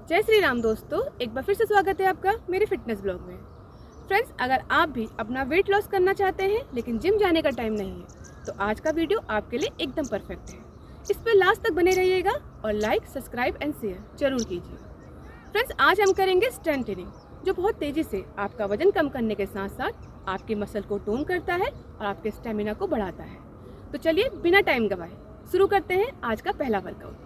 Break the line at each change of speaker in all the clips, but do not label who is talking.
जय श्री राम दोस्तों, एक बार फिर से स्वागत है आपका मेरे फिटनेस ब्लॉग में। फ्रेंड्स, अगर आप भी अपना वेट लॉस करना चाहते हैं लेकिन जिम जाने का टाइम नहीं है तो आज का वीडियो आपके लिए एकदम परफेक्ट है। इस पर लास्ट तक बने रहिएगा और लाइक, सब्सक्राइब एंड शेयर जरूर कीजिए। फ्रेंड्स, आज हम करेंगे स्ट्रेंथ ट्रेनिंग, जो बहुत तेज़ी से आपका वजन कम करने के साथ साथ आपके मसल को टोन करता है और आपके स्टेमिना को बढ़ाता है। तो चलिए बिना टाइम गवाए शुरू करते हैं आज का पहला workout.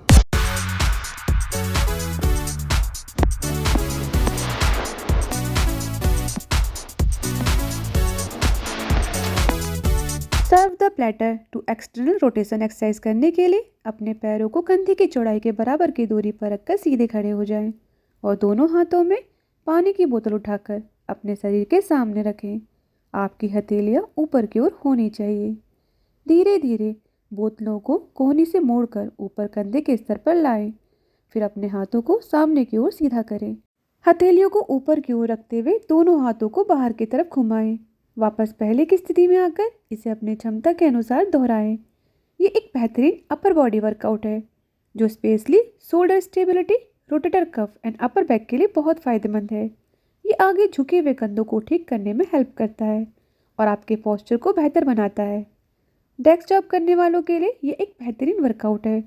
Serve the platter to external rotation exercise करने के लिए अपने पैरों को कंधे की चौड़ाई के बराबर की दूरी पर रखकर सीधे खड़े हो जाएं और दोनों हाथों में पानी की बोतल उठाकर अपने शरीर के सामने रखें। आपकी हथेलियां ऊपर की ओर होनी चाहिए। धीरे धीरे बोतलों को कोहनी से मोड़कर ऊपर कंधे के स्तर पर लाएं। फिर अपने हाथों को सामने की ओर सीधा करें। हथेलियों को ऊपर की ओर रखते हुए दोनों हाथों को बाहर की तरफ घुमाएं। वापस पहले की स्थिति में आकर इसे अपनी क्षमता के अनुसार दोहराएं। ये एक बेहतरीन अपर बॉडी वर्कआउट है जो specially shoulder stability, rotator cuff and upper back के लिए बहुत फायदेमंद है। ये आगे झुके हुए कंधों को ठीक करने में हेल्प करता है और आपके पोस्चर को बेहतर बनाता है। डेस्क जॉब करने वालों के लिए ये एक बेहतरीन वर्कआउट है।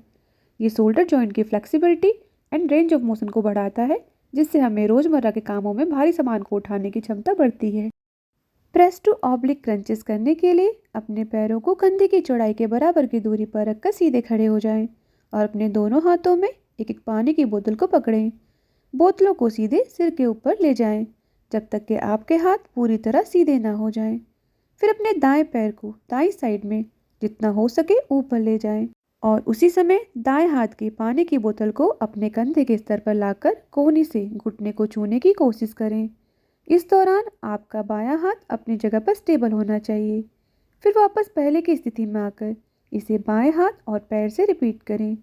ये शोल्डर जॉइंट की flexibility and range of motion को बढ़ाता है, जिससे हमें रोजमर्रा के कामों में भारी सामान को उठाने की क्षमता बढ़ती है। प्रेस टू ऑब्लिक क्रंचेस करने के लिए अपने पैरों को कंधे की चौड़ाई के बराबर की दूरी पर रखकर सीधे खड़े हो जाएं और अपने दोनों हाथों में एक एक पानी की बोतल को पकड़ें। बोतलों को सीधे सिर के ऊपर ले जाएं जब तक कि आपके हाथ पूरी तरह सीधे ना हो जाएं। फिर अपने दाएं पैर को दाईं साइड में जितना हो सके ऊपर ले जाएं और उसी समय दाएं हाथ की पानी की बोतल को अपने कंधे के स्तर पर लाकर कोहनी से घुटने को छूने की कोशिश करें। इस दौरान आपका बायां हाथ अपनी जगह पर स्टेबल होना चाहिए। फिर वापस पहले की स्थिति में आकर इसे बाएं हाथ और पैर से रिपीट करें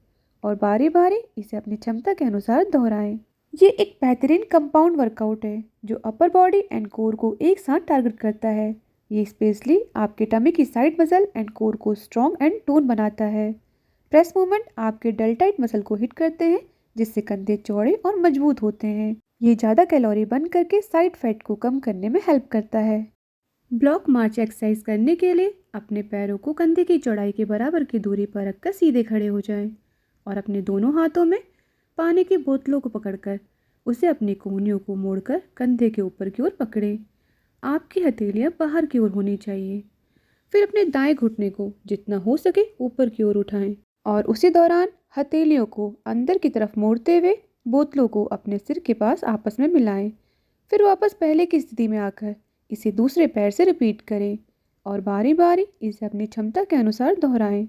और बारी बारी इसे अपनी क्षमता के अनुसार दोहराएं। ये एक बेहतरीन कंपाउंड वर्कआउट है जो अपर बॉडी एंड कोर को एक साथ टारगेट करता है। ये स्पेशली आपके टमी की साइड मसल एंड कोर को स्ट्रॉन्ग एंड टोन बनाता है। प्रेस मूवमेंट आपके डेल्टाइट मसल को हिट करते हैं, जिससे कंधे चौड़े और मजबूत होते हैं। ये ज़्यादा कैलोरी बर्न करके साइड फैट को कम करने में हेल्प करता है। ब्लॉक मार्च एक्सरसाइज करने के लिए अपने पैरों को कंधे की चौड़ाई के बराबर की दूरी पर रखकर सीधे खड़े हो जाएं और अपने दोनों हाथों में पानी की बोतलों को पकड़कर उसे अपनी कोहनियों को मोड़कर कंधे के ऊपर की ओर पकड़ें। आपकी हथेलियां बाहर की ओर होनी चाहिए। फिर अपने दाएं घुटने को जितना हो सके ऊपर की ओर उठाएं और उसी दौरान हथेलियों को अंदर की तरफ मोड़ते हुए बोतलों को अपने सिर के पास आपस में मिलाएं। फिर वापस पहले की स्थिति में आकर इसे दूसरे पैर से रिपीट करें और बारी बारी इसे अपनी क्षमता के अनुसार दोहराएं।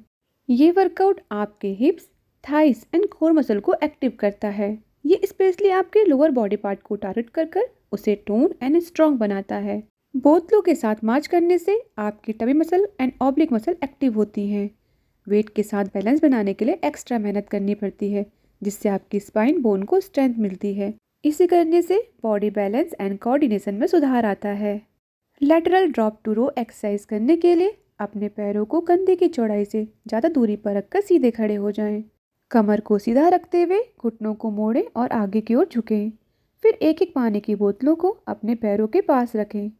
ये वर्कआउट आपके हिप्स, थाइस एंड कोर मसल को एक्टिव करता है। ये स्पेशली आपके लोअर बॉडी पार्ट को टारगेट कर उसे टोन एंड स्ट्रॉन्ग बनाता है। बोतलों के साथ मार्च करने से आपकी tummy muscle and oblique muscle active होती हैं। वेट के साथ बैलेंस बनाने के लिए एक्स्ट्रा मेहनत करनी पड़ती है, जिससे आपकी स्पाइन बोन को स्ट्रेंथ मिलती है। इसे करने से बॉडी बैलेंस एंड कोऑर्डिनेशन में सुधार आता है। Lateral drop to row exercise करने के लिए अपने पैरों को कंधे की चौड़ाई से ज़्यादा दूरी पर रखकर सीधे खड़े हो जाएं। कमर को सीधा रखते हुए घुटनों को मोड़ें और आगे की ओर झुकें। फिर एक एक पानी की बोतलों को अपने पैरों के पास रखें।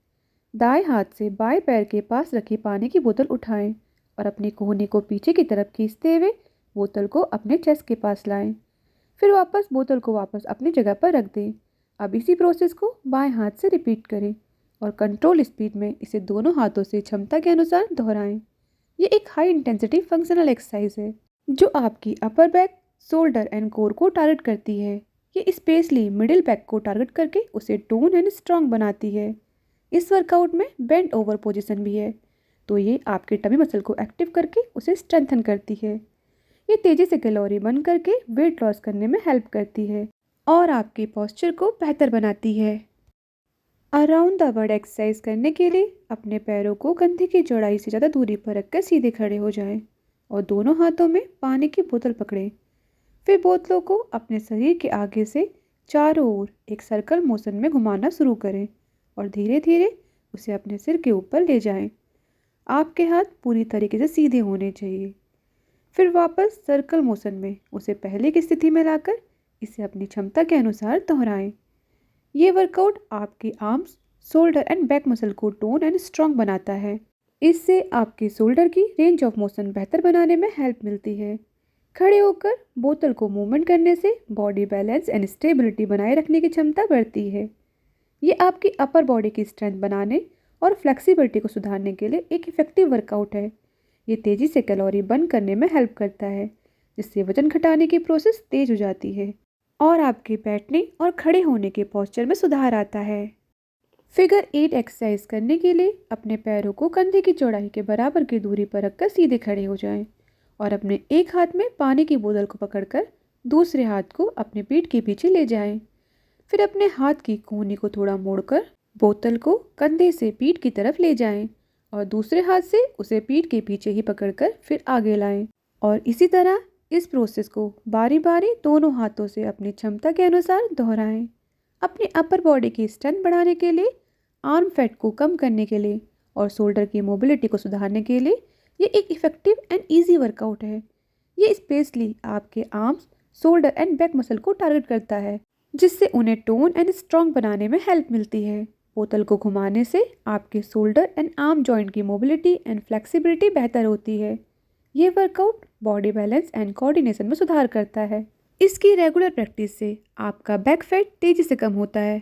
दाएं हाथ से बाएं पैर के पास रखी पानी की बोतल उठाएं और अपने कोहनी को पीछे की तरफ खींचते हुए बोतल को अपने चेस्ट के पास लाएं। फिर वापस बोतल को वापस अपनी जगह पर रख दें। अब इसी प्रोसेस को बाएं हाथ से रिपीट करें और कंट्रोल स्पीड में इसे दोनों हाथों से क्षमता के अनुसार दोहराएं। ये एक हाई इंटेंसिटी फंक्शनल एक्सरसाइज है जो आपकी upper back, shoulder and core को टारगेट करती है। ये स्पेशली मिडिल बैक को टारगेट करके उसे टोन एंड स्ट्रॉन्ग बनाती है। इस वर्कआउट में बेंड ओवर पोजीशन भी है, तो ये आपके टमी मसल को एक्टिव करके उसे स्ट्रेंथन करती है। ये तेज़ी से कैलोरी बर्न करके वेट लॉस करने में हेल्प करती है और आपके पोस्चर को बेहतर बनाती है। अराउंड द वर्ल्ड एक्सरसाइज करने के लिए अपने पैरों को कंधे की चौड़ाई से ज़्यादा दूरी पर रखकर सीधे खड़े हो जाएं और दोनों हाथों में पानी की बोतल पकड़ें। फिर बोतलों को अपने शरीर के आगे से चारों ओर एक सर्कल मोशन में घुमाना शुरू करें और धीरे धीरे उसे अपने सिर के ऊपर ले जाएं। आपके हाथ पूरी तरीके से सीधे होने चाहिए। फिर वापस सर्कल मोशन में उसे पहले की स्थिति में लाकर इसे अपनी क्षमता के अनुसार दोहराएं। ये वर्कआउट आपके arms, shoulder and back muscle को टोन एंड स्ट्रॉन्ग बनाता है। इससे आपके शोल्डर की रेंज ऑफ मोशन बेहतर बनाने में हेल्प मिलती है। खड़े होकर बोतल को मूवमेंट करने से बॉडी बैलेंस एंड स्टेबिलिटी बनाए रखने की क्षमता बढ़ती है। ये आपकी अपर बॉडी की स्ट्रेंथ बनाने और फ्लेक्सिबिलिटी को सुधारने के लिए एक इफेक्टिव वर्कआउट है। ये तेज़ी से कैलोरी बर्न करने में हेल्प करता है, जिससे वजन घटाने की प्रोसेस तेज हो जाती है और आपके बैठने और खड़े होने के पोस्चर में सुधार आता है। फिगर 8 एक्सरसाइज करने के लिए अपने पैरों को कंधे की चौड़ाई के बराबर की दूरी पर रखकर सीधे खड़े हो जाएं और अपने एक हाथ में पानी की बोतल को पकड़कर दूसरे हाथ को अपने पीठ के पीछे ले जाएं। फिर अपने हाथ की कोहनी को थोड़ा मोड़कर बोतल को कंधे से पीठ की तरफ ले जाएं और दूसरे हाथ से उसे पीठ के पीछे ही पकड़कर फिर आगे लाएं। और इसी तरह इस प्रोसेस को बारी बारी दोनों हाथों से अपनी क्षमता के अनुसार दोहराएं। अपनी अपर बॉडी की स्ट्रेंथ बढ़ाने के लिए, आर्म फैट को कम करने के लिए और शोल्डर की मोबिलिटी को सुधारने के लिए ये एक इफेक्टिव एंड इजी वर्कआउट है। ये स्पेशली आपके arms, shoulder and back muscle को टारगेट करता है, जिससे उन्हें टोन एंड स्ट्रॉन्ग बनाने में हेल्प मिलती है। बोतल को घुमाने से आपके शोल्डर एंड आर्म जॉइंट की मोबिलिटी एंड फ्लेक्सिबिलिटी बेहतर होती है। ये workout body balance and coordination में सुधार करता है। इसकी रेगुलर प्रैक्टिस से आपका बैक फैट तेजी से कम होता है।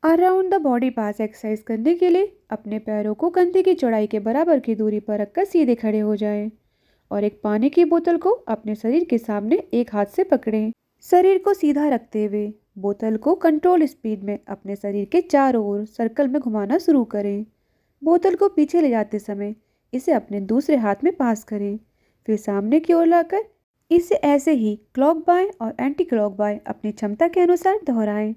Around the body pass exercise करने के लिए अपने पैरों को कंधे की चौड़ाई के बराबर की दूरी पर रखकर सीधे खड़े हो जाएं और एक पानी की बोतल को अपने शरीर के सामने एक हाथ से पकड़ें। शरीर को सीधा रखते हुए बोतल को कंट्रोल स्पीड में अपने शरीर के चारों ओर सर्कल में घुमाना शुरू करें। बोतल को पीछे ले जाते समय इसे अपने दूसरे हाथ में पास करें, फिर सामने की ओर लाकर इसे ऐसे ही क्लॉक बाय और एंटी क्लॉक बाय अपनी क्षमता के अनुसार दोहराएं।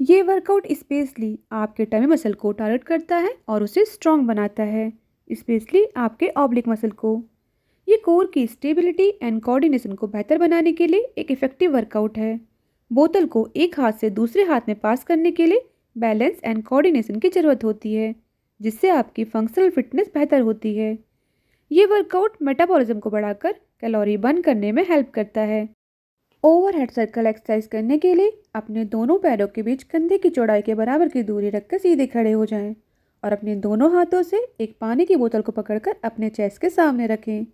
ये वर्कआउट स्पेशली आपके टमी मसल को टारगेट करता है और उसे स्ट्रॉन्ग बनाता है, स्पेशली आपके ऑब्लिक मसल को। ये कोर की स्टेबिलिटी एंड कोऑर्डिनेशन को बेहतर बनाने के लिए एक इफेक्टिव वर्कआउट है। बोतल को एक हाथ से दूसरे हाथ में पास करने के लिए बैलेंस एंड कोऑर्डिनेशन की ज़रूरत होती है, जिससे आपकी फंक्शनल फिटनेस बेहतर होती है। ये वर्कआउट मेटाबॉलिज्म को बढ़ाकर कैलोरी बर्न करने में हेल्प करता है। ओवरहेड सर्कल एक्सरसाइज करने के लिए अपने दोनों पैरों के बीच कंधे की चौड़ाई के बराबर की दूरी रखकर सीधे खड़े हो जाएं और अपने दोनों हाथों से एक पानी की बोतल को पकड़कर अपने चेस्ट के सामने रखें।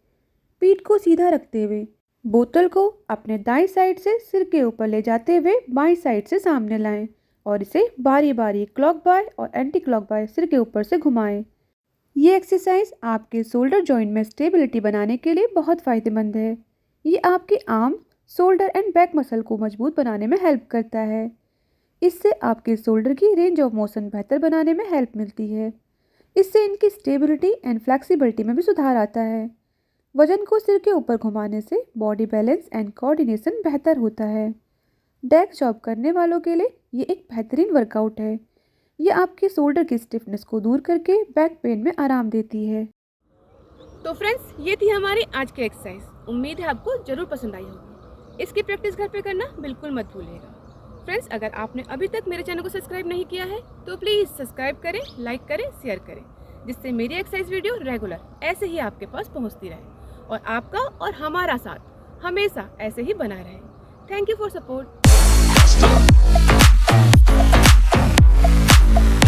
पीठ को सीधा रखते हुए बोतल को अपने दाईं साइड से सिर के ऊपर ले जाते हुए बाईं साइड से सामने लाएं और इसे बारी बारी क्लॉक बाय और एंटी क्लॉक बाय सिर के ऊपर से घुमाएं। ये एक्सरसाइज आपके शोल्डर जॉइंट में स्टेबिलिटी बनाने के लिए बहुत फ़ायदेमंद है। ये आपके arm, shoulder and back muscle को मजबूत बनाने में हेल्प करता है। इससे आपके शोल्डर की रेंज ऑफ मोशन बेहतर बनाने में हेल्प मिलती है। इससे इनकी स्टेबिलिटी एंड फ्लेक्सिबिलिटी में भी सुधार आता है। वजन को सिर के ऊपर घुमाने से बॉडी बैलेंस एंड कोऑर्डिनेशन बेहतर होता है। डेस्क जॉब करने वालों के लिए ये एक बेहतरीन वर्कआउट है। ये आपके शोल्डर की स्टिफनेस को दूर करके बैक पेन में आराम देती है।
तो फ्रेंड्स, ये थी हमारी आज की एक्सरसाइज। उम्मीद है आपको जरूर पसंद आई होगी। इसकी प्रैक्टिस घर पे करना बिल्कुल मत भूलिएगा। फ्रेंड्स, अगर आपने अभी तक मेरे चैनल को सब्सक्राइब नहीं किया है तो प्लीज़ सब्सक्राइब करें, लाइक करें, शेयर करें, जिससे मेरी एक्सरसाइज वीडियो रेगुलर ऐसे ही आपके पास पहुंचती रहे और आपका और हमारा साथ हमेशा ऐसे ही बना रहे। Thank you for support.